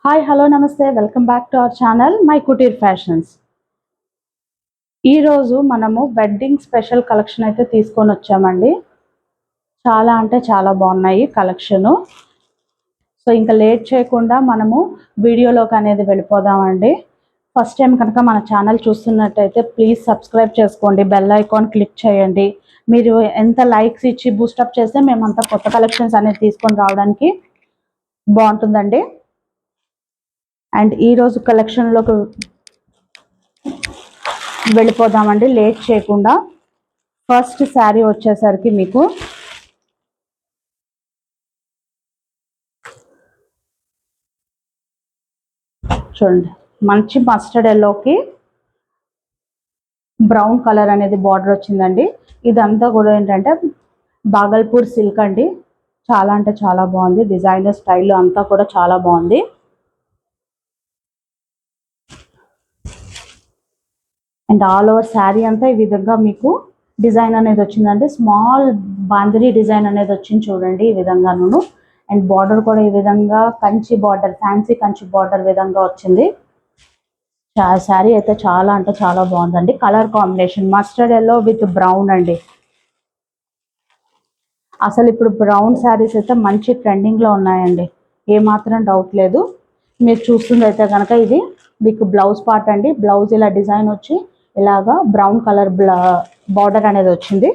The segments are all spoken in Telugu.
హాయ్ హలో నమస్తే welcome back to our channel my Kutir fashions. ఈరోజు మనము వెడ్డింగ్ స్పెషల్ కలెక్షన్ అయితే తీసుకొని వచ్చామండి. చాలా అంటే చాలా బాగున్నాయి కలెక్షను. సో ఇంకా లేట్ చేయకుండా మనము వీడియోలోకి అనేది వెళ్ళిపోదామండి. ఫస్ట్ టైం కనుక మన ఛానల్ చూస్తున్నట్టయితే ప్లీజ్ సబ్స్క్రైబ్ చేసుకోండి, బెల్ ఐకాన్ క్లిక్ చేయండి. మీరు ఎంత లైక్స్ ఇచ్చి బూస్టప్ చేస్తే మేమంతా కొత్త కలెక్షన్స్ అనేది తీసుకొని రావడానికి బాగుంటుందండి. అండ్ ఈరోజు కలెక్షన్లోకి వెళ్ళిపోదామండి లేట్ చేయకుండా. ఫస్ట్ శారీ వచ్చేసరికి మీకు చూడండి, మంచి మస్టర్డ్ ఎల్లోకి బ్రౌన్ కలర్ అనేది బార్డర్ వచ్చిందండి. ఇదంతా కూడా ఏంటంటే బాగల్పూర్ సిల్క్ అండి. చాలా అంటే చాలా బాగుంది. డిజైనర్ స్టైల్ అంతా కూడా చాలా బాగుంది. అండ్ ఆల్ ఓవర్ శారీ అంతా ఈ విధంగా మీకు డిజైన్ అనేది వచ్చిందండి. స్మాల్ బాందరీ డిజైన్ అనేది వచ్చింది చూడండి ఈ విధంగాను. అండ్ బార్డర్ కూడా ఈ విధంగా Kanchi border, fancy Kanchi border విధంగా వచ్చింది. శారీ అయితే చాలా అంటే చాలా బాగుందండి. Colour combination mustard yellow with brown అండి. అసలు ఇప్పుడు బ్రౌన్ శారీస్ అయితే మంచి ట్రెండింగ్లో ఉన్నాయండి, ఏమాత్రం డౌట్ లేదు. మీరు చూస్తుంది అయితే కనుక ఇది మీకు బ్లౌజ్ పార్ట్ అండి. బ్లౌజ్ ఇలా డిజైన్ వచ్చి ఇలాగా బ్రౌన్ కలర్ బార్డర్ అనేది వచ్చింది.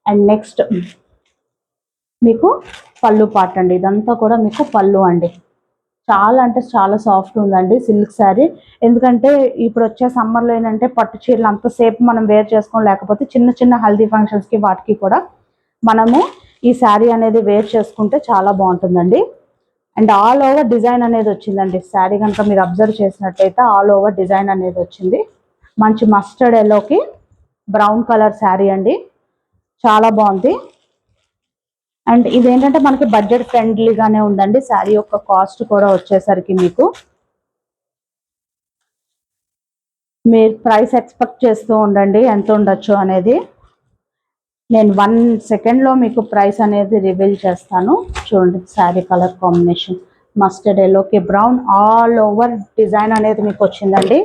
అండ్ నెక్స్ట్ మీకు పళ్ళు పార్ట్ అండి. ఇదంతా కూడా మీకు పళ్ళు అండి. చాలా అంటే చాలా సాఫ్ట్ ఉందండి సిల్క్ శారీ. ఎందుకంటే ఇప్పుడు వచ్చే సమ్మర్లో ఏంటంటే పట్టు చీరలు అంతసేపు మనం వేర్ చేసుకోం, లేకపోతే చిన్న చిన్న హల్దీ ఫంక్షన్స్కి వాటికి కూడా మనము ఈ శారీ అనేది వేర్ చేసుకుంటే చాలా బాగుంటుందండి. అండ్ ఆల్ ఓవర్ డిజైన్ అనేది వచ్చిందండి. శారీ కనుక మీరు అబ్జర్వ్ చేసినట్టయితే ఆల్ ఓవర్ డిజైన్ అనేది వచ్చింది. మంచి మస్టర్డ్ ఎల్లోకి బ్రౌన్ కలర్ శారీ అండి, చాలా బాగుంది. అండ్ ఇదేంటంటే మనకి బడ్జెట్ ఫ్రెండ్లీగానే ఉందండి. శారీ యొక్క కాస్ట్ కూడా వచ్చేసరికి మీకు మీరు ప్రైస్ ఎక్స్పెక్ట్ చేస్తూ ఉండండి ఎంత ఉండొచ్చు అనేది. నేను 1 సెకండ్లో మీకు ప్రైస్ అనేది రివీల్ చేస్తాను. చూడండి శారీ కలర్ కాంబినేషన్ మస్టర్డ్ ఎల్లోకి బ్రౌన్ ఆల్ ఓవర్ డిజైన్ అనేది మీకు వచ్చిందండి.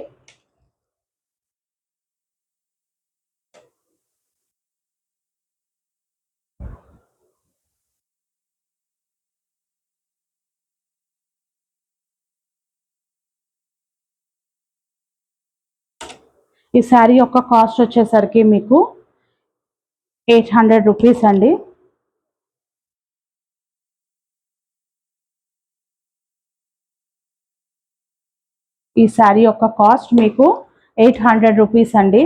ఈ శారీ యొక్క కాస్ట్ వచ్చేసరికి మీకు 800 రూపీస్ అండి. ఈ శారీ యొక్క కాస్ట్ మీకు 800 రూపీస్ అండి.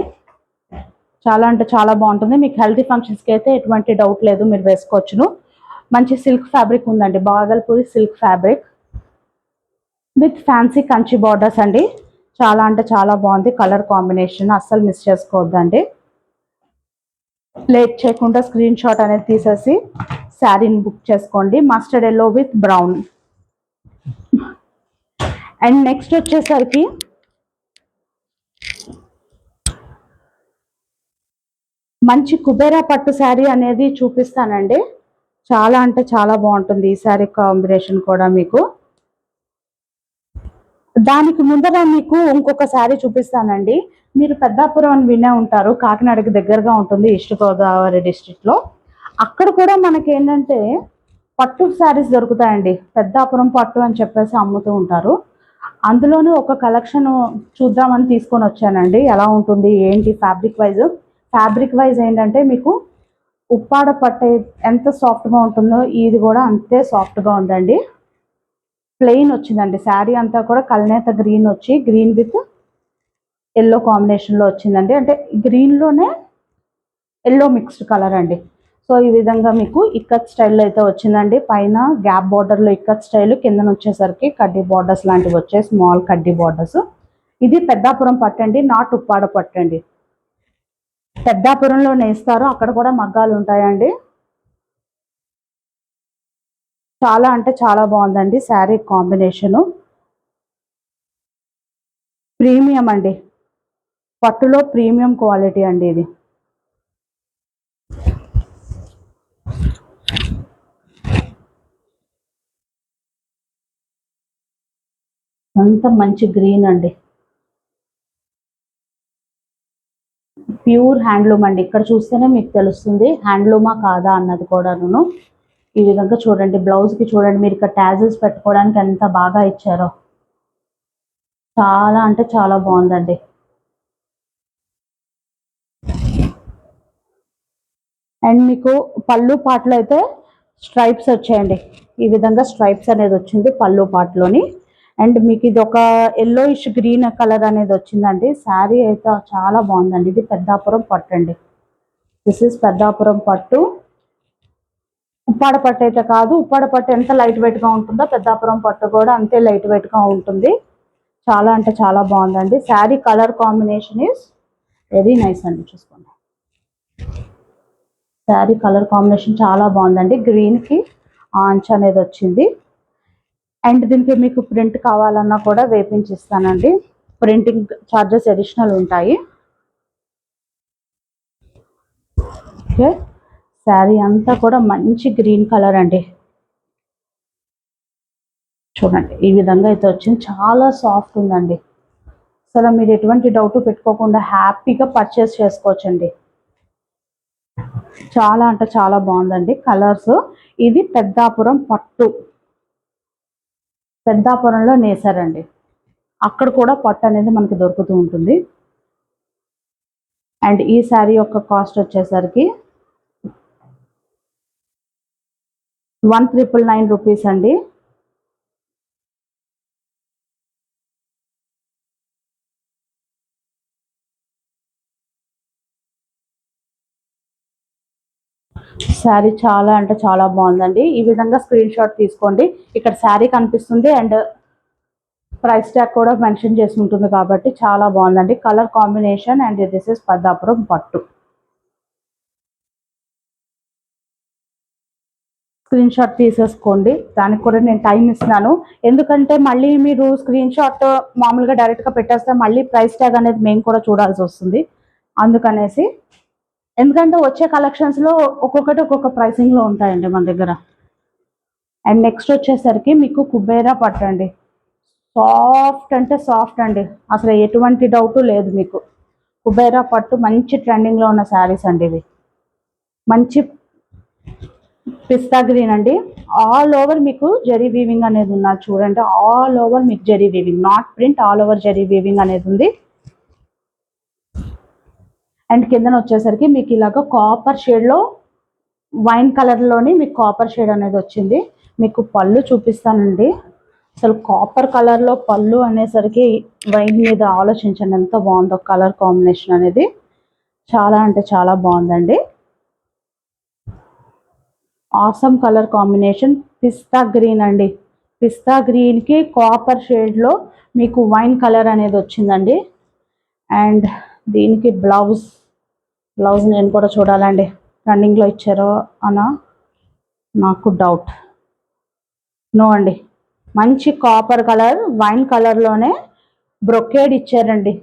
చాలా అంటే చాలా బాగుంటుంది. మీకు హెల్తీ ఫంక్షన్స్కి అయితే ఎటువంటి డౌట్ లేదు, మీరు వేసుకోవచ్చును. మంచి సిల్క్ ఫ్యాబ్రిక్ ఉందండి, Bhagalpuri silk fabric with fancy Kanchi borders అండి. చాలా అంటే చాలా బాగుంది కలర్ కాంబినేషన్, అస్సలు మిస్ చేసుకోవద్దండి. లేట్ చేయకుండా స్క్రీన్ షాట్ అనేది తీసేసి శారీని బుక్ చేసుకోండి. Mustard yellow with brown. And next వచ్చేసరికి మంచి కుబేరా పట్టు శారీ అనేది చూపిస్తానండి. చాలా అంటే చాలా బాగుంటుంది ఈ శారీ కాంబినేషన్ కూడా. మీకు దానికి ముందర మీకు ఇంకొక శారీ చూపిస్తానండి. మీరు పెద్దాపురం అని వినే ఉంటారు, కాకినాడకి దగ్గరగా ఉంటుంది ఈస్ట్ గోదావరి డిస్ట్రిక్ట్లో. అక్కడ కూడా మనకి ఏంటంటే పట్టు శారీస్ దొరుకుతాయండి. పెద్దాపురం పట్టు అని చెప్పేసి అమ్ముతూ ఉంటారు. అందులోనే ఒక కలెక్షన్ చూద్దామని తీసుకొని వచ్చానండి. ఎలా ఉంటుంది ఏంటి ఫ్యాబ్రిక్ వైజ్ ఏంటంటే మీకు ఉప్పాడ పట్టు ఎంత సాఫ్ట్గా ఉంటుందో ఇది కూడా అంతే సాఫ్ట్గా ఉందండి. ప్లెయిన్ వచ్చిందండి శారీ అంతా కూడా కల్నేత గ్రీన్ వచ్చి గ్రీన్ విత్ ఎల్లో కాంబినేషన్లో వచ్చిందండి. అంటే గ్రీన్లోనే ఎల్లో మిక్స్డ్ కలర్ అండి. సో ఈ విధంగా మీకు ఇక్కత్ స్టైల్లో అయితే వచ్చిందండి. పైన గ్యాప్ బార్డర్లో ఇక్కత్ స్టైల్, కిందన వచ్చేసరికి కడ్డీ బార్డర్స్ లాంటివి వచ్చాయి, స్మాల్ కడ్డీ బార్డర్స్. ఇది పెద్దాపురం పట్టు అండి, నాట్ ఉప్పాడ పట్టు అండి. పెద్దాపురంలో నేస్తారు, అక్కడ కూడా మగ్గాలు ఉంటాయండి. చాలా అంటే చాలా బాగుందండి శారీ కాంబినేషను. ప్రీమియం అండి, పట్టులో ప్రీమియం క్వాలిటీ అండి ఇది. అంత మంచి గ్రీన్ అండి, ప్యూర్ హ్యాండ్లూమ్ అండి. ఇక్కడ చూస్తేనే మీకు తెలుస్తుంది హ్యాండ్లూమా కాదా అన్నది కూడాను. ఈ విధంగా చూడండి, బ్లౌజ్కి చూడండి మీరు ఇక్కడ టాజిల్స్ పెట్టుకోవడానికి ఎంత బాగా ఇచ్చారో, చాలా అంటే చాలా బాగుందండి. అండ్ మీకు పళ్ళు పాటలో అయితే స్ట్రైప్స్ వచ్చాయండి, ఈ విధంగా స్ట్రైప్స్ అనేది వచ్చింది పళ్ళు పాటలోని. అండ్ మీకు ఇది ఒక ఎల్లోయిష్ గ్రీన్ కలర్ అనేది వచ్చిందండి. శారీ అయితే చాలా బాగుందండి. ఇది పెద్దాపురం పట్టు అండి, దిస్ ఇస్ పెద్దాపురం పట్టు. ఉప్పాడ పట్టు అయితే కాదు, ఉప్పాడ పట్టు ఎంత లైట్ వెయిట్గా ఉంటుందో పెద్దాపురం పట్టు కూడా అంతే లైట్ వెయిట్గా ఉంటుంది. చాలా అంటే చాలా బాగుందండి. Sari colour combination is very nice అండి. చూసుకోండి, శారీ కలర్ కాంబినేషన్ చాలా బాగుందండి. గ్రీన్కి ఆంచ్ అనేది వచ్చింది. అండ్ దీనికి మీకు ప్రింట్ కావాలన్నా కూడా వేపించిస్తానండి, ప్రింటింగ్ ఛార్జెస్ అడిషనల్ ఉంటాయి. ఓకే, శారీ అంతా కూడా మంచి గ్రీన్ కలర్ అండి. చూడండి ఈ విధంగా అయితే వచ్చింది, చాలా సాఫ్ట్ ఉందండి. అసలు మీరు ఎటువంటి డౌట్ పెట్టుకోకుండా హ్యాపీగా పర్చేస్ చేసుకోవచ్చండి. చాలా అంటే చాలా బాగుందండి కలర్స్. ఇది పెద్దాపురం పట్టు, పెద్దాపురంలో నేసారండి, అక్కడ కూడా పట్టు అనేది మనకి దొరుకుతూ ఉంటుంది. అండ్ ఈ శారీ యొక్క కాస్ట్ వచ్చేసరికి 1999 రూపీస్ అండి. శారీ చాలా అంటే చాలా బాగుందండి. ఈ విధంగా స్క్రీన్ షాట్ తీసుకోండి, ఇక్కడ శారీ కనిపిస్తుంది అండ్ ప్రైస్ ట్యాగ్ కూడా మెన్షన్ చేసి ఉంటుంది కాబట్టి చాలా బాగుందండి colour combination. And this is Peddapuram పట్టు. స్క్రీన్ షాట్ తీసేసుకోండి, దానికి కూడా నేను టైం ఇస్తున్నాను. ఎందుకంటే మళ్ళీ మీరు స్క్రీన్ షాట్ మామూలుగా డైరెక్ట్గా పెట్టేస్తే మళ్ళీ ప్రైస్ ట్యాగ్ అనేది మేము కూడా చూడాల్సి వస్తుంది, అందుకనేసి. ఎందుకంటే వచ్చే కలెక్షన్స్లో ఒక్కొక్కటి ఒక్కొక్క ప్రైసింగ్లో ఉంటాయండి మన దగ్గర. అండ్ నెక్స్ట్ వచ్చేసరికి మీకు కుబేరా పట్టండి, సాఫ్ట్ అంటే సాఫ్ట్ అండి, అసలు ఎటువంటి డౌట్ లేదు మీకు. కుబేరా పట్టు మంచి ట్రెండింగ్లో ఉన్న శారీస్ అండి ఇవి. మంచి పిస్తా గ్రీన్ అండి, ఆల్ ఓవర్ మీకు జరీ వీవింగ్ అనేది ఉన్నది చూడండి, ఆల్ ఓవర్ మీకు zari weaving, not print, all over zari weaving అనేది ఉంది. అండ్ కిందన వచ్చేసరికి మీకు ఇలాగ కాపర్ షేడ్లో వైన్ కలర్లోని మీకు కాపర్ షేడ్ అనేది వచ్చింది. మీకు పళ్ళు చూపిస్తానండి, అసలు కాపర్ కలర్లో పళ్ళు అనేసరికి వైన్ మీద ఆలోచించండి ఎంత బాగుందో కలర్ కాంబినేషన్ అనేది, చాలా అంటే చాలా బాగుందండి. ఆసమ్ కలర్ కాంబినేషన్, పిస్తా గ్రీన్ అండి, పిస్తా గ్రీన్కి కాపర్ షేడ్లో మీకు వైన్ కలర్ అనేది వచ్చిందండి. అండ్ దీనికి బ్లౌజ్ నేను కూడా చూడాలండి, రన్నింగ్లో ఇచ్చారో అన్న నాకు డౌట్. నో అండి, మంచి కాపర్ కలర్ వైన్ కలర్లోనే బ్రొకేడ్ ఇచ్చారండి,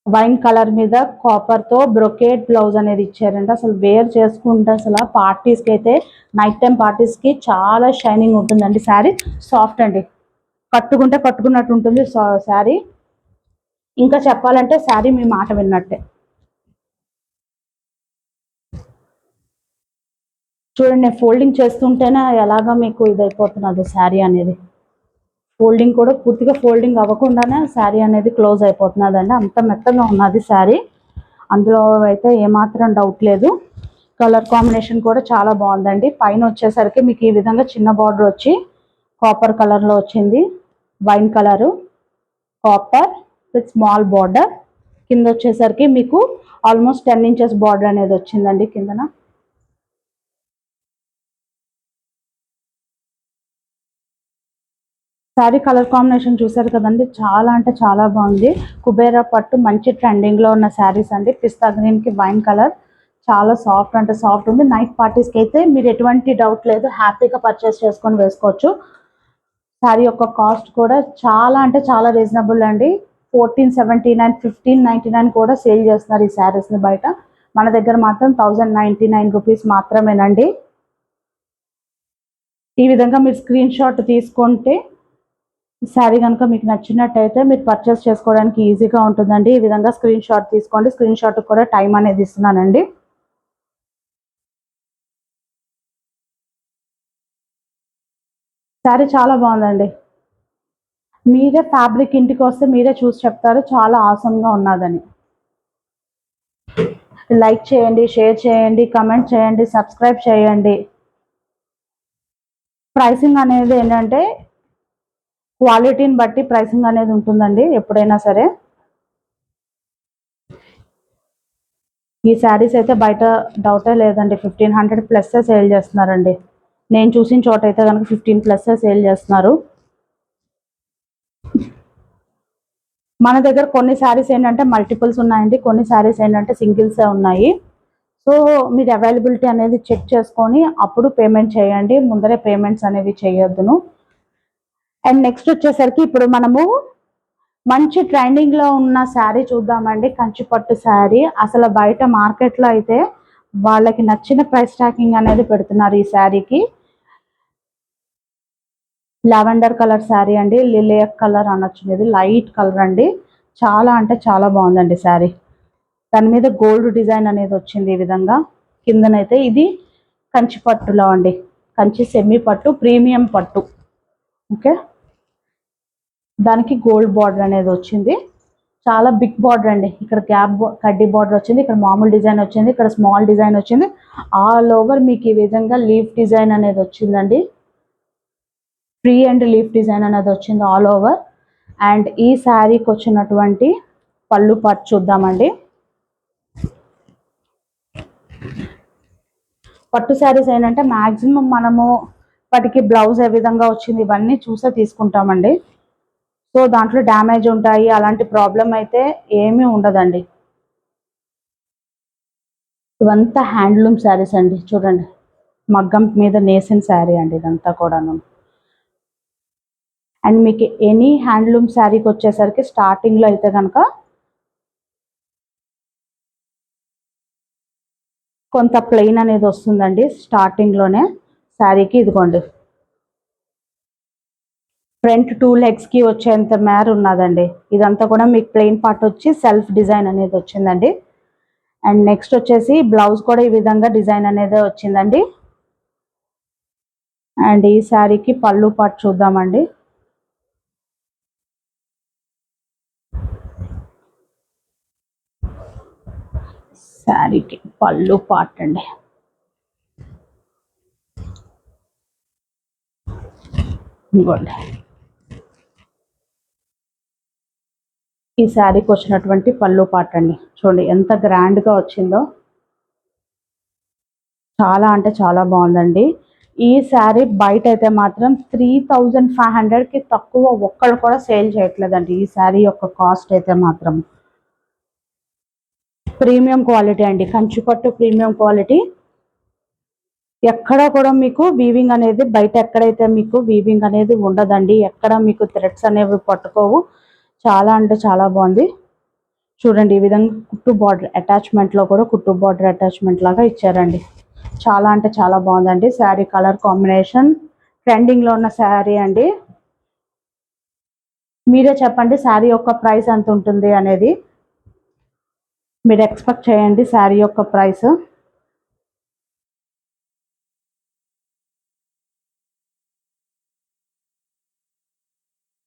వైన్ కలర్ మీద కాపర్తో బ్రొకేడ్ బ్లౌజ్ అనేది ఇచ్చారండి. అసలు వేర్ చేసుకుంటే అసలు పార్టీస్కి అయితే నైట్ టైం పార్టీస్కి చాలా షైనింగ్ ఉంటుందండి. శారీ సాఫ్ట్ అండి, కట్టుకుంటే కట్టుకున్నట్టు ఉంటుంది శారీ. ఇంకా చెప్పాలంటే శారీ మీ మాట విన్నట్టే. చూడండి నేను ఫోల్డింగ్ చేస్తుంటేనే ఎలాగా మీకు ఇదైపోతున్నది శారీ అనేది, ఫోల్డింగ్ కూడా పూర్తిగా ఫోల్డింగ్ అవ్వకుండానే శారీ అనేది క్లోజ్ అయిపోతున్నదండి, అంత మెత్తగా ఉన్నది శారీ, అందులో అయితే ఏమాత్రం డౌట్ లేదు. కలర్ కాంబినేషన్ కూడా చాలా బాగుందండి. పైన వచ్చేసరికి మీకు ఈ విధంగా చిన్న బార్డర్ వచ్చి కాపర్ కలర్లో వచ్చింది, wine colour copper with small border. కింద వచ్చేసరికి మీకు ఆల్మోస్ట్ 10 ఇంచెస్ బార్డర్ అనేది వచ్చిందండి కిందన. శారీ కలర్ కాంబినేషన్ చూసారు కదండి, చాలా అంటే చాలా బాగుంది. కుబేరా పట్టు మంచి ట్రెండింగ్లో ఉన్న శారీస్ అండి. పిస్తా గ్రీన్కి వైన్ కలర్, చాలా సాఫ్ట్ అంటే సాఫ్ట్ ఉంది. నైట్ పార్టీస్కి అయితే మీరు ఎటువంటి డౌట్ లేదు, హ్యాపీగా పర్చేస్ చేసుకొని వేసుకోవచ్చు. శారీ యొక్క కాస్ట్ కూడా చాలా అంటే చాలా రీజనబుల్ అండి, 1479, 1599 కూడా సేల్ చేస్తున్నారు ఈ శారీస్ని బయట. మన దగ్గర మాత్రం 1099 రూపీస్ మాత్రమేనండి. ఈ విధంగా మీరు స్క్రీన్ షాట్ తీసుకుంటే శారీ కనుక మీకు నచ్చినట్టయితే మీరు పర్చేస్ చేసుకోవడానికి ఈజీగా ఉంటుందండి. ఈ విధంగా స్క్రీన్ షాట్ తీసుకోండి. స్క్రీన్ షాట్ కూడా టైం అనేది ఇస్తున్నానండి. శారీ చాలా బాగుందండి. మీరే ఫ్యాబ్రిక్ ఇంటికి వస్తే మీరే చూసి చెప్తారు చాలా ఆసంగా ఉన్నదని. లైక్ చేయండి, షేర్ చేయండి, కమెంట్ చేయండి, సబ్స్క్రైబ్ చేయండి. ప్రైసింగ్ అనేది ఏంటంటే క్వాలిటీని బట్టి ప్రైసింగ్ అనేది ఉంటుందండి ఎప్పుడైనా సరే. ఈ శారీస్ అయితే బయట డౌటే లేదండి, 1500 ప్లస్ సేల్ చేస్తున్నారండి. నేను చూసిన చోట అయితే కనుక 15 ప్లస్ సేల్ చేస్తున్నారు. మన దగ్గర కొన్ని శారీస్ ఏంటంటే మల్టిపుల్స్ ఉన్నాయండి, కొన్ని శారీస్ ఏంటంటే సింగిల్సే ఉన్నాయి. సో మీరు అవైలబిలిటీ అనేది చెక్ చేసుకొని అప్పుడు పేమెంట్ చేయండి, ముందరే పేమెంట్స్ అనేవి చేయొద్దును. అండ్ నెక్స్ట్ వచ్చేసరికి ఇప్పుడు మనము మంచి ట్రెండింగ్లో ఉన్న శారీ చూద్దామండి. కంచిపట్టు శారీ అసలు బయట మార్కెట్లో అయితే వాళ్ళకి నచ్చిన ప్రైస్ ట్యాగింగ్ అనేది పెడుతున్నారు ఈ శారీకి. లావెండర్ కలర్ శారీ అండి, లిలియక్ కలర్ అనొచ్చు, ఇది లైట్ కలర్ అండి. చాలా అంటే చాలా బాగుందండి శారీ. దాని మీద గోల్డ్ డిజైన్ అనేది వచ్చింది ఈ విధంగా. కిందనైతే ఇది కంచి పట్టులో అండి, కంచి సెమీ పట్టు, ప్రీమియం పట్టు. ఓకే, దానికి గోల్డ్ బార్డర్ అనేది వచ్చింది. చాలా బిగ్ బార్డర్ అండి. ఇక్కడ గ్యాప్ కడ్డీ బార్డర్ వచ్చింది, ఇక్కడ మామూలు డిజైన్ వచ్చింది, ఇక్కడ స్మాల్ డిజైన్ వచ్చింది. ఆల్ ఓవర్ మీకు ఈ విధంగా లీఫ్ డిజైన్ అనేది వచ్చిందండి. ఫ్రీ అండ్ లీఫ్ డిజైన్ అనేది వచ్చింది ఆల్ ఓవర్. అండ్ ఈ శారీకి వచ్చినటువంటి పళ్ళు పార్ట్ చూద్దామండి. పట్టు శారీస్ ఏంటంటే మ్యాక్సిమం మనము వాటికి బ్లౌజ్ ఏ విధంగా వచ్చింది ఇవన్నీ చూసే తీసుకుంటామండి. సో దాంట్లో డ్యామేజ్ ఉంటాయి, అలాంటి ప్రాబ్లం అయితే ఏమీ ఉండదండి. ఇవంతా హ్యాండ్లూమ్ శారీస్ అండి, చూడండి మగ్గం మీద నేసిన శారీ అండి ఇదంతా కూడాను. అండ్ మీకు ఎనీ హ్యాండ్లూమ్ శారీకి వచ్చేసరికి స్టార్టింగ్లో అయితే కనుక కొంత ప్లెయిన్ అనేది వస్తుందండి స్టార్టింగ్లోనే శారీకి. ఇదిగోండి ఫ్రంట్ 2 లెగ్స్కి వచ్చేంత మేర ఉన్నదండి. ఇదంతా కూడా మీకు ప్లెయిన్ పార్ట్ వచ్చి సెల్ఫ్ డిజైన్ అనేది వచ్చిందండి. అండ్ నెక్స్ట్ వచ్చేసి బ్లౌజ్ కూడా ఈ విధంగా డిజైన్ అనేది వచ్చిందండి. అండ్ ఈ శారీకి పళ్ళు పార్ట్ చూద్దామండి. శారీకి పళ్ళు పార్ట్ అండి. ఇవ్వండి ఈ శారీకి వచ్చినటువంటి పళ్ళు పార్ట్ అండి. చూడండి ఎంత గ్రాండ్గా వచ్చిందో, చాలా అంటే చాలా బాగుందండి. ఈ శారీ బయట అయితే మాత్రం 3500కి తక్కువ ఒక్కళ్ళు కూడా సేల్ చేయట్లేదండి. ఈ శారీ యొక్క కాస్ట్ అయితే మాత్రం ప్రీమియం క్వాలిటీ అండి, కంచిపట్టు ప్రీమియం క్వాలిటీ. ఎక్కడ కూడా మీకు వీవింగ్ అనేది బయట ఎక్కడైతే మీకు వీవింగ్ అనేది ఉండదండి, ఎక్కడ మీకు థ్రెడ్స్ అనేవి పట్టుకోవు. చాలా అంటే చాలా బాగుంది. చూడండి ఈ విధంగా కుట్టు బార్డర్ అటాచ్మెంట్లో కూడా కుట్టు బార్డర్ అటాచ్మెంట్ లాగా ఇచ్చారండి. చాలా అంటే చాలా బాగుందండి శారీ. కలర్ కాంబినేషన్ ట్రెండింగ్లో ఉన్న శారీ అండి. మీరే చెప్పండి శారీ యొక్క ప్రైస్ ఎంత ఉంటుంది అనేది, మీరు ఎక్స్పెక్ట్ చేయండి శారీ యొక్క ప్రైస్.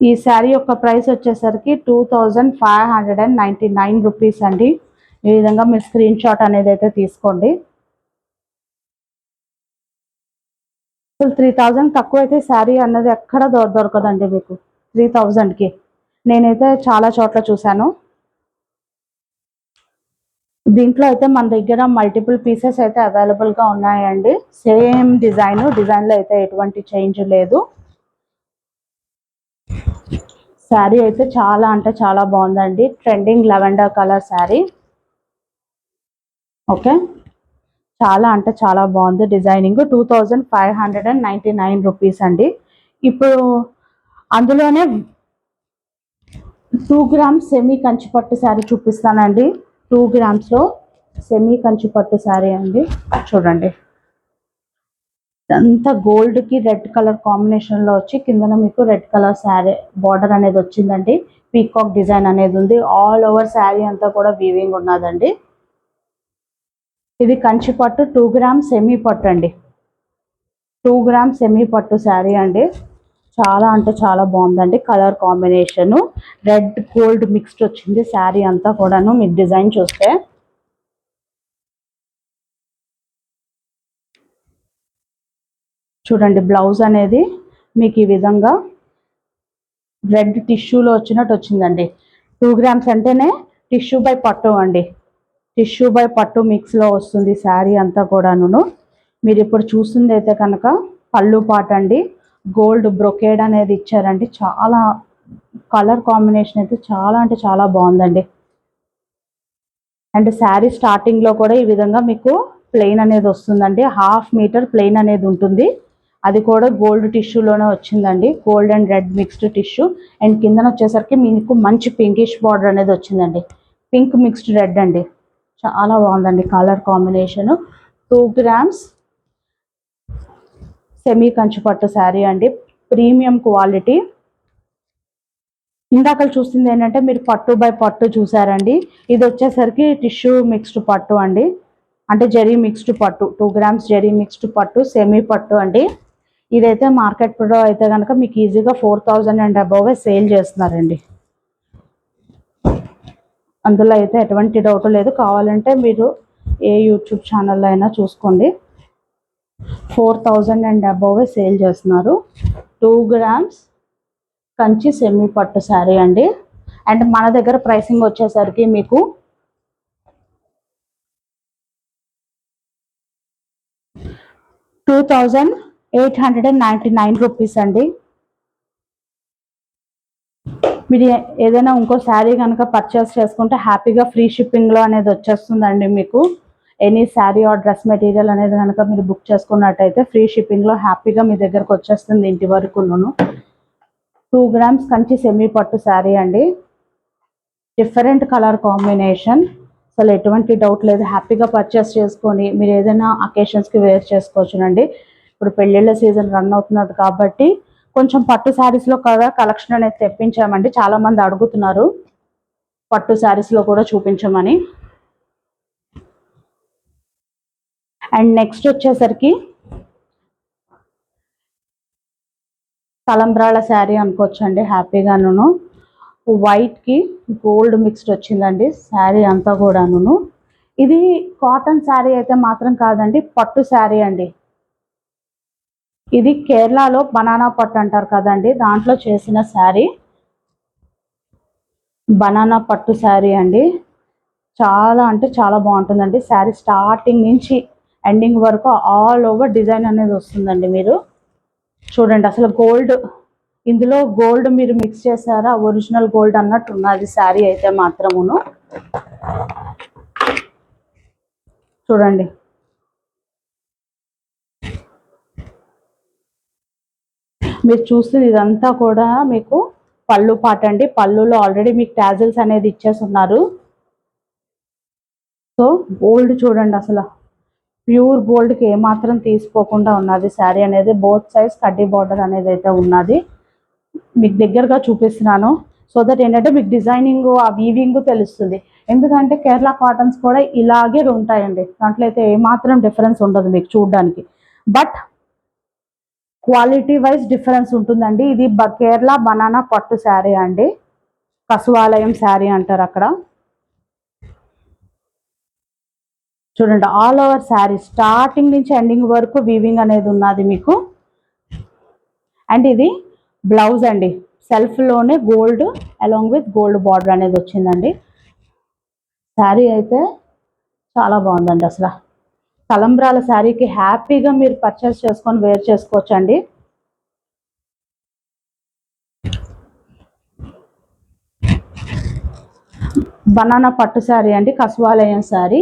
ఈ శారీ యొక్క ప్రైస్ వచ్చేసరికి 2599 రూపీస్ అండి. ఈ విధంగా మీరు స్క్రీన్ షాట్ అనేది అయితే తీసుకోండి. 3000 తక్కువ అయితే శారీ అన్నది ఎక్కడ దొరకదండి మీకు 3000కి. నేనైతే చాలా చోట్ల చూశాను. దీంట్లో అయితే మన దగ్గర మల్టిపుల్ పీసెస్ అయితే అవైలబుల్గా ఉన్నాయండి. సేమ్ డిజైన్లో అయితే ఎటువంటి చేంజ్ లేదు. శారీ అయితే చాలా అంటే చాలా బాగుందండి. Trending lavender colour sari. Okay, చాలా అంటే చాలా బాగుంది డిజైనింగ్. 2599 రూపీస్ అండి. ఇప్పుడు అందులోనే 2 గ్రామ్స్ సెమీ కంచిపట్టు శారీ చూపిస్తానండి. 2 గ్రామ్స్లో సెమీ కంచిపట్టు శారీ అండి. చూడండి అంతా గోల్డ్ కి రెడ్ కలర్ కాంబినేషన్ లో వచ్చి కిందన మీకు రెడ్ కలర్ శారీ బార్డర్ అనేది వచ్చిందండి. పీకాక్ డిజైన్ అనేది ఉంది. ఆల్ ఓవర్ శారీ అంతా కూడా వీవింగ్ ఉన్నదండి. ఇది కంచి పట్టు 2 గ్రామ్స్ సెమీ పట్టు అండి. 2 గ్రామ్స్ సెమీ పట్టు శారీ అండి. చాలా అంటే చాలా బాగుందండి. Colour combination red gold mixed వచ్చింది శారీ అంతా కూడాను. మీకు డిజైన్ చూస్తే చూడండి, బ్లౌజ్ అనేది మీకు ఈ విధంగా రెడ్ టిష్యూలో వచ్చినట్టు వచ్చిందండి. 2 గ్రామ్స్ అంటేనే టిష్యూ బై పట్టు అండి. టిష్యూ బై పట్టు మిక్స్లో వస్తుంది శారీ అంతా కూడాను. మీరు ఇప్పుడు చూస్తుంది అయితే కనుక పళ్ళు పాట అండి. గోల్డ్ బ్రొకేడ్ అనేది ఇచ్చారండి. చాలా కలర్ కాంబినేషన్ అయితే చాలా అంటే చాలా బాగుందండి. అండ్ శారీ స్టార్టింగ్లో కూడా ఈ విధంగా మీకు ప్లెయిన్ అనేది వస్తుందండి. 1/2 మీటర్ ప్లెయిన్ అనేది ఉంటుంది. అది కూడా గోల్డ్ టిష్యూలోనే వచ్చిందండి. Gold and red mixed tissue. And కిందన వచ్చేసరికి మీకు మంచి పింకిష్ బార్డర్ అనేది వచ్చిందండి. పింక్ మిక్స్డ్ రెడ్ అండి. చాలా బాగుందండి colour combination. 2 grams semi Kanchi పట్టు శారీ అండి. Premium quality. ఇందాక చూస్తుంది ఏంటంటే మీరు పట్టు బై పట్టు చూసారండి. ఇది వచ్చేసరికి టిష్యూ మిక్స్డ్ పట్టు అండి. అంటే జరీ మిక్స్డ్ పట్టు. 2 గ్రామ్స్ జరీ మిక్స్డ్ పట్టు సెమీ పట్టు అండి. ఇదైతే మార్కెట్ ప్రో అయితే కనుక మీకు ఈజీగా 4000 అండ్ అబవ్ సేల్ చేస్తున్నారండి. అందులో అయితే ఎటువంటి డౌట్ లేదు. కావాలంటే మీరు ఏ యూట్యూబ్ ఛానల్లో అయినా చూసుకోండి. 4000 అండ్ అబవ్ సేల్ చేస్తున్నారు. 2 గ్రామ్స్ కంచి సెమీ పట్టు శారీ అండి. అండ్ మన దగ్గర ప్రైసింగ్ వచ్చేసరికి మీకు 2899 రూపీస్ అండి. మీరు ఏదైనా ఇంకో శారీ కనుక పర్చేస్ చేసుకుంటే హ్యాపీగా ఫ్రీ షిప్పింగ్లో అనేది వచ్చేస్తుందండి. మీకు any sari or dress material అనేది కనుక మీరు బుక్ చేసుకున్నట్టయితే ఫ్రీ షిప్పింగ్లో హ్యాపీగా మీ దగ్గరకు వచ్చేస్తుంది ఇంటి వరకును. 2 గ్రామ్స్ కంచి సెమీ పట్టు శారీ అండి. Different colour combination. అసలు ఎటువంటి డౌట్ లేదు. హ్యాపీగా పర్చేస్ చేసుకొని మీరు ఏదైనా అకేషన్స్కి వేర్ చేసుకోవచ్చునండి. ఇప్పుడు పెళ్ళిళ్ళ సీజన్ రన్ అవుతున్నది కాబట్టి కొంచెం పట్టు శారీస్లో కూడా కలెక్షన్ అనేది తెప్పించామండి. చాలామంది అడుగుతున్నారు పట్టు శారీస్లో కూడా చూపించమని. అండ్ నెక్స్ట్ వచ్చేసరికి తలంబ్రాల శారీ అనుకోవచ్చండి హ్యాపీగాను. వైట్కి గోల్డ్ మిక్స్డ్ వచ్చిందండి శారీ అంతా కూడాను. ఇది కాటన్ శారీ అయితే మాత్రం కాదండి, పట్టు శారీ అండి. ఇది కేరళలో బనానా పట్టు అంటారు కదండి, దాంట్లో చేసిన శారీ. బనానా పట్టు శారీ అండి. చాలా అంటే చాలా బాగుంటుందండి. శారీ స్టార్టింగ్ నుంచి ఎండింగ్ వరకు ఆల్ ఓవర్ డిజైన్ అనేది వస్తుందండి. మీరు చూడండి, అసలు గోల్డ్ ఇందులో గోల్డ్ మీరు మిక్స్ చేశారా, ఒరిజినల్ గోల్డ్ అన్నట్టు ఉన్నది శారీ అయితే మాత్రమును. చూడండి, మీరు చూస్తుంది ఇదంతా కూడా మీకు పళ్ళు పాట అండి. పళ్ళులో ఆల్రెడీ మీకు టాజిల్స్ అనేది ఇచ్చేస్తున్నారు. సో గోల్డ్ చూడండి, అసలు ప్యూర్ గోల్డ్కి ఏమాత్రం తీసుకోకుండా ఉన్నది శారీ అనేది. బోత్ సైడ్స్ కడ్డీ బార్డర్ అనేది అయితే ఉన్నది. మీకు దగ్గరగా చూపిస్తున్నాను సో దట్ ఏంటంటే మీకు డిజైనింగ్ ఆ వీవింగ్ తెలుస్తుంది. ఎందుకంటే కేరళ కాటన్స్ కూడా ఇలాగే ఉంటాయండి. దాంట్లో అయితే ఏమాత్రం డిఫరెన్స్ ఉండదు మీకు చూడడానికి. బట్ క్వాలిటీ వైజ్ డిఫరెన్స్ ఉంటుందండి. ఇది కేరళ బనానా పట్టు శారీ అండి. కసువాలయం శారీ అంటారు అక్కడ. చూడండి, ఆల్ ఓవర్ శారీ స్టార్టింగ్ నుంచి ఎండింగ్ వరకు వీవింగ్ అనేది ఉన్నది మీకు. అండ్ ఇది బ్లౌజ్ అండి. సెల్ఫ్లోనే gold along with gold border అనేది వచ్చిందండి. శారీ అయితే చాలా బాగుందండి. అసలు తలంబ్రాల శారీకి హ్యాపీగా మీరు పర్చేస్ చేసుకొని వేర్ చేసుకోవచ్చండి. బనానా పట్టు శారీ అండి, కసువాలయం శారీ.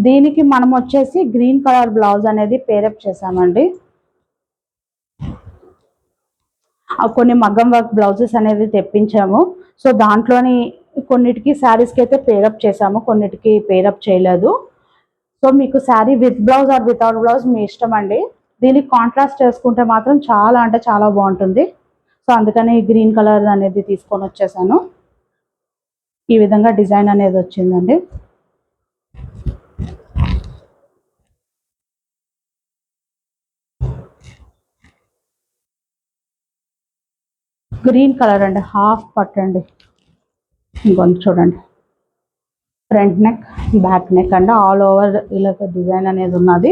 దీనికి మనం వచ్చేసి గ్రీన్ కలర్ బ్లౌజ్ అనేది పేరప్ చేసామండి. కొన్ని మగ్గం వర్క్ బ్లౌజెస్ అనేది తెప్పించాము. సో దాంట్లోని కొన్నిటికి శారీస్కి అయితే పేరప్ చేసాము, కొన్నిటికి పేరప్ చేయలేదు. సో మీకు sari with blouse or without blouse మీ ఇష్టం అండి. దీనికి కాంట్రాస్ట్ చేసుకుంటే మాత్రం చాలా అంటే చాలా బాగుంటుంది. సో అందుకని గ్రీన్ కలర్ అనేది తీసుకొని వచ్చేసాను. ఈ విధంగా డిజైన్ అనేది వచ్చిందండి. గ్రీన్ కలర్ అండి, హాఫ్ పట్టు అండి. ఇంకొంచెం చూడండి, ఫ్రంట్ నెక్ బ్యాక్ నెక్ అండి, ఆల్ ఓవర్ ఇలా డిజైన్ అనేది ఉన్నది.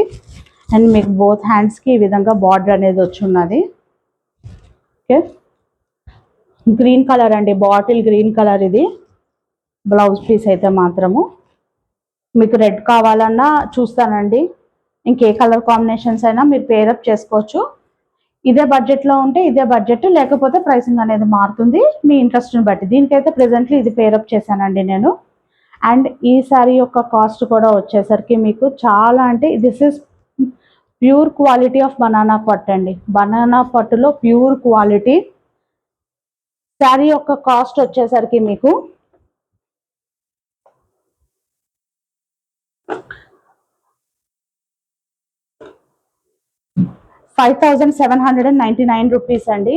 అండ్ మీకు బోత్ హ్యాండ్స్కి ఈ విధంగా బార్డర్ అనేది వచ్చి ఉన్నది. ఓకే, గ్రీన్ కలర్ అండి, బాటిల్ గ్రీన్ కలర్ ఇది బ్లౌజ్ పీస్ అయితే మాత్రము. మీకు రెడ్ కావాలన్నా చూస్తానండి, ఇంకే కలర్ కాంబినేషన్స్ అయినా మీరు పేరప్ చేసుకోవచ్చు. ఇదే బడ్జెట్లో ఉంటే ఇదే బడ్జెట్, లేకపోతే ప్రైసింగ్ అనేది మారుతుంది మీ ఇంట్రెస్ట్ని బట్టి. దీనికైతే ప్రెజెంట్లీ ఇది పేరప్ చేశానండి నేను. అండ్ ఈ శారీ యొక్క కాస్ట్ కూడా వచ్చేసరికి మీకు చాలా అంటే this is pure quality of banana పట్టు అండి. బనానా పట్టులో ప్యూర్ క్వాలిటీ. శారీ యొక్క కాస్ట్ వచ్చేసరికి మీకు 5799 రూపీస్ అండి.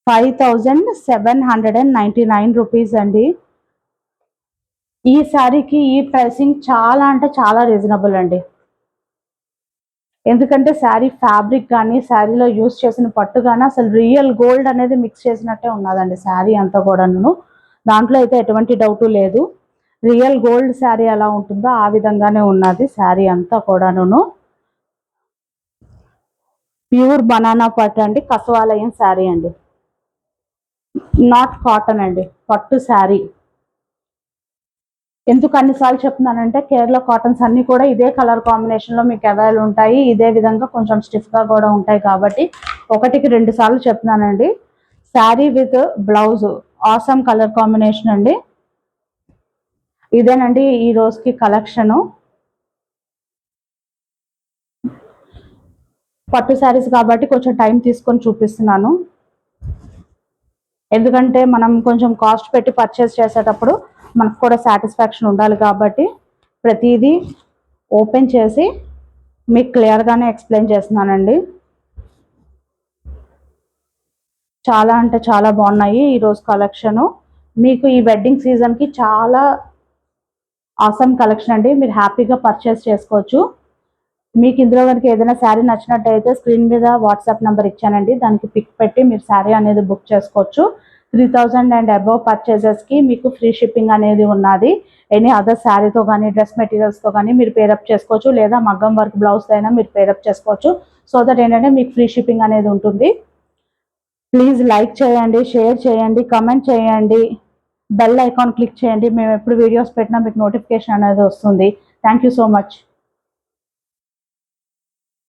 5799 రూపీస్ అండి. ఈ శారీకి ఈ ప్రైసింగ్ చాలా అంటే చాలా రీజనబుల్ అండి. ఎందుకంటే శారీ ఫ్యాబ్రిక్ కానీ శారీలో యూస్ చేసిన పట్టు కానీ అసలు రియల్ గోల్డ్ అనేది మిక్స్ చేసినట్టే ఉన్నదండి శారీ అంతా కూడాను. దాంట్లో అయితే ఎటువంటి డౌటు లేదు. రియల్ గోల్డ్ శారీ ఎలా ఉంటుందో ఆ విధంగానే ఉన్నది శారీ అంతా కూడాను. ప్యూర్ బనానా పట్టు అండి, కసవాలయం శారీ అండి, నాట్ కాటన్ అండి, పట్టు శారీ. ఎందుకు అన్నిసార్లు చెప్తున్నానంటే కేరళ కాటన్స్ అన్నీ కూడా ఇదే కలర్ కాంబినేషన్లో మీకు అవైలబుల్ ఉంటాయి, ఇదే విధంగా కొంచెం స్టిఫ్గా కూడా ఉంటాయి కాబట్టి 1-2 సార్లు చెప్తున్నానండి. Sari with blouse awesome colour combination అండి. ఇదేనండి ఈ రోజుకి కలెక్షను. పట్టు శారీస్ కాబట్టి కొంచెం టైం తీసుకొని చూపిస్తున్నాను. ఎందుకంటే మనం కొంచెం కాస్ట్ పెట్టి పర్చేస్ చేసేటప్పుడు మనకు కూడా సాటిస్ఫాక్షన్ ఉండాలి కాబట్టి ప్రతిదీ ఓపెన్ చేసి మీకు క్లియర్గానే ఎక్స్ప్లెయిన్ చేస్తున్నానండి. చాలా అంటే చాలా బాగున్నాయి ఈరోజు కలెక్షను. మీకు ఈ వెడ్డింగ్ సీజన్కి చాలా ఆసమ్ కలెక్షన్ అండి, మీరు హ్యాపీగా పర్చేస్ చేసుకోవచ్చు. మీకు ఇందులో కనుక ఏదైనా శారీ నచ్చినట్టయితే స్క్రీన్ మీద వాట్సాప్ నెంబర్ ఇచ్చానండి, దానికి పిక్ పెట్టి మీరు శారీ అనేది బుక్ చేసుకోవచ్చు. 3000 అండ్ అబవ్ పర్చేజెస్కి మీకు ఫ్రీ షిప్పింగ్ అనేది ఉన్నది. ఎనీ అదర్ శారీతో కానీ డ్రెస్ మెటీరియల్స్తో కానీ మీరు పేరప్ చేసుకోవచ్చు, లేదా మగ్గం వర్క్ బ్లౌజ్ అయినా మీరు పేరప్ చేసుకోవచ్చు. సో దట్ ఏంటంటే మీకు ఫ్రీ షిప్పింగ్ అనేది ఉంటుంది. ప్లీజ్ లైక్ చేయండి, షేర్ చేయండి, కమెంట్ చేయండి, బెల్ ఐకాన్ క్లిక్ చేయండి. మేము ఎప్పుడు వీడియోస్ పెట్టినా మీకు నోటిఫికేషన్ అనేది వస్తుంది. Thank you so much.